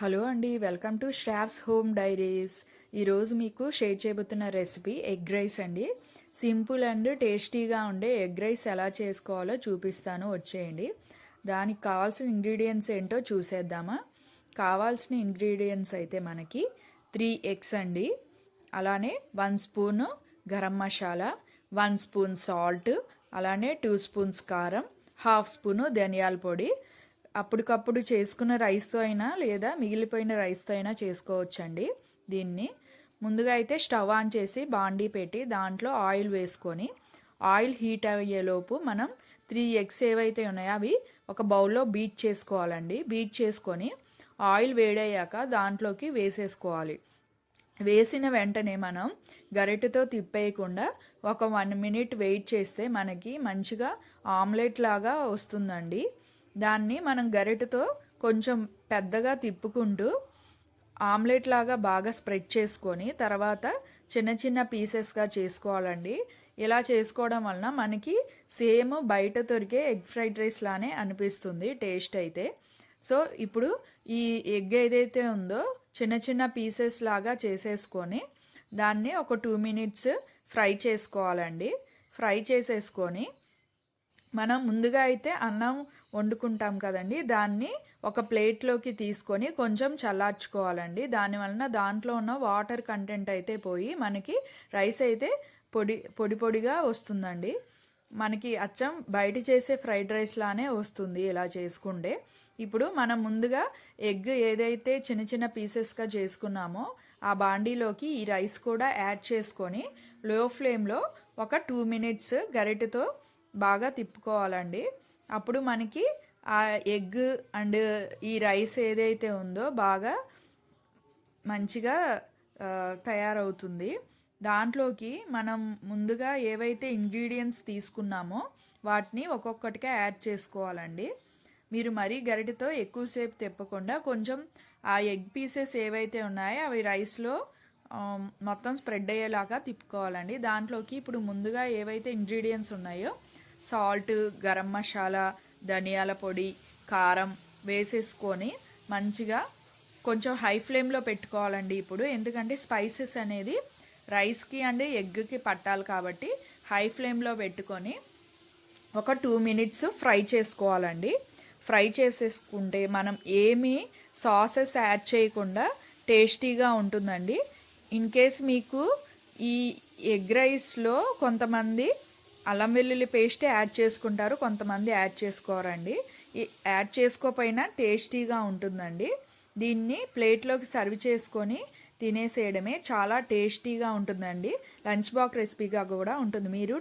Hello అండి, welcome to Shravs home diaries. ఈరోజు మీకు షేర్ చేయబోతున్న రెసిపీ ఎగ్ రైస్ అండి. సింపుల్ అండ్ టేస్టీగా ఉండే ఎగ్ రైస్ ఎలా చేసుకోవాలో చూపిస్తాను, వచ్చేయండి. దానికి కావాల్సిన ఇంగ్రీడియంట్స్ ఏంటో చూసేద్దామా. కావాల్సిన ఇంగ్రీడియంట్స్ అయితే మనకి 3 ఎగ్స్ అండి, అలానే 1 spoon garam masala, 1 spoon salt, అలానే 2 స్పూన్స్ కారం, హాఫ్ స్పూను ధనియాల పొడి. అప్పటికప్పుడు చేసుకున్న రైస్తో అయినా లేదా మిగిలిపోయిన రైస్తో అయినా చేసుకోవచ్చండి. దీన్ని ముందుగా అయితే స్టవ్ ఆన్ చేసి బాండీ పెట్టి దాంట్లో ఆయిల్ వేసుకొని, ఆయిల్ హీట్ అయ్యేలోపు మనం 3 ఎగ్స్ ఏవైతే ఉన్నాయో అవి ఒక బౌల్లో బీట్ చేసుకోవాలండి. బీట్ చేసుకొని ఆయిల్ వేడయ్యాక దాంట్లోకి వేసేసుకోవాలి. వేసిన వెంటనే మనం గరిటెతో తిప్పేయకుండా ఒక 1 మినిట్ వెయిట్ చేస్తే మనకి మంచిగా ఆమ్లెట్ లాగా వస్తుందండి. దాన్ని మనం గరిటెతో కొంచెం పెద్దగా తిప్పుకుంటూ ఆమ్లెట్ లాగా బాగా స్ప్రెడ్ చేసుకొని తర్వాత చిన్న చిన్న పీసెస్గా చేసుకోవాలండి. ఇలా చేసుకోవడం వలన మనకి సేమ్ బయట దొరికే ఎగ్ ఫ్రైడ్ రైస్ లానే అనిపిస్తుంది టేస్ట్ అయితే. సో ఇప్పుడు ఈ ఎగ్ ఏదైతే ఉందో చిన్న చిన్న పీసెస్ లాగా చేసేసుకొని దాన్ని ఒక 2 మినిట్స్ ఫ్రై చేసుకోవాలండి. ఫ్రై చేసేసుకొని మనం ముందుగా అయితే అన్నం వండుకుంటాం కదండి, దాన్ని ఒక ప్లేట్లోకి తీసుకొని కొంచెం చల్లార్చుకోవాలండి. దానివలన దాంట్లో ఉన్న వాటర్ కంటెంట్ అయితే పోయి మనకి రైస్ అయితే పొడిగా వస్తుందండి. మనకి అచ్చం బయట చేసే ఫ్రైడ్ రైస్ లానే వస్తుంది ఇలా చేసుకుంటే. ఇప్పుడు మనం ముందుగా ఎగ్ ఏదైతే చిన్న చిన్న పీసెస్గా చేసుకున్నామో ఆ బాండీలోకి ఈ రైస్ కూడా యాడ్ చేసుకొని లో ఫ్లేమ్లో ఒక 2 మినిట్స్ గరిటెతో బాగా తిప్పుకోవాలండి. అప్పుడు మనకి ఆ ఎగ్ అండ్ ఈ రైస్ ఏదైతే ఉందో బాగా మంచిగా తయారవుతుంది. దాంట్లోకి మనం ముందుగా ఏవైతే ఇంగ్రీడియంట్స్ తీసుకున్నామో వాటిని ఒక్కొక్కటిగా యాడ్ చేసుకోవాలండి. మీరు మరీ గరిటెతో ఎక్కువసేపు తిప్పకుండా కొంచెం ఆ ఎగ్ పీసెస్ ఏవైతే ఉన్నాయో అవి రైస్లో మొత్తం స్ప్రెడ్ అయ్యేలాగా తిప్పుకోవాలండి. దాంట్లోకి ఇప్పుడు ముందుగా ఏవైతే ఇంగ్రీడియంట్స్ ఉన్నాయో సాల్ట్, గరం మసాలా, ధనియాల పొడి, కారం వేసేసుకొని మంచిగా కొంచెం హై ఫ్లేమ్లో పెట్టుకోవాలండి ఇప్పుడు. ఎందుకంటే స్పైసెస్ అనేది రైస్కి అండ్ ఎగ్కి పట్టాలి కాబట్టి హై ఫ్లేమ్లో పెట్టుకొని ఒక 2 మినిట్స్ ఫ్రై చేసుకోవాలండి. ఫ్రై చేసేసుకుంటే మనం ఏమీ సాసెస్ యాడ్ చేయకుండా టేస్టీగా ఉంటుందండి. ఇన్ కేస్ మీకు ఈ ఎగ్ రైస్లో కొంతమంది అల్లం వెల్లుల్లి పేస్ట్ యాడ్ చేసుకుంటారు, కొంతమంది యాడ్ చేసుకోరండి. యాడ్ చేసుకోకపోయినా టేస్టీగా ఉంటుందండి. దీన్ని ప్లేట్లోకి సర్వ్ చేసుకొని తినేసేయడమే, చాలా టేస్టీగా ఉంటుందండి. లంచ్ బాక్స్ రెసిపీగా కూడా ఉంటుంది. మీరు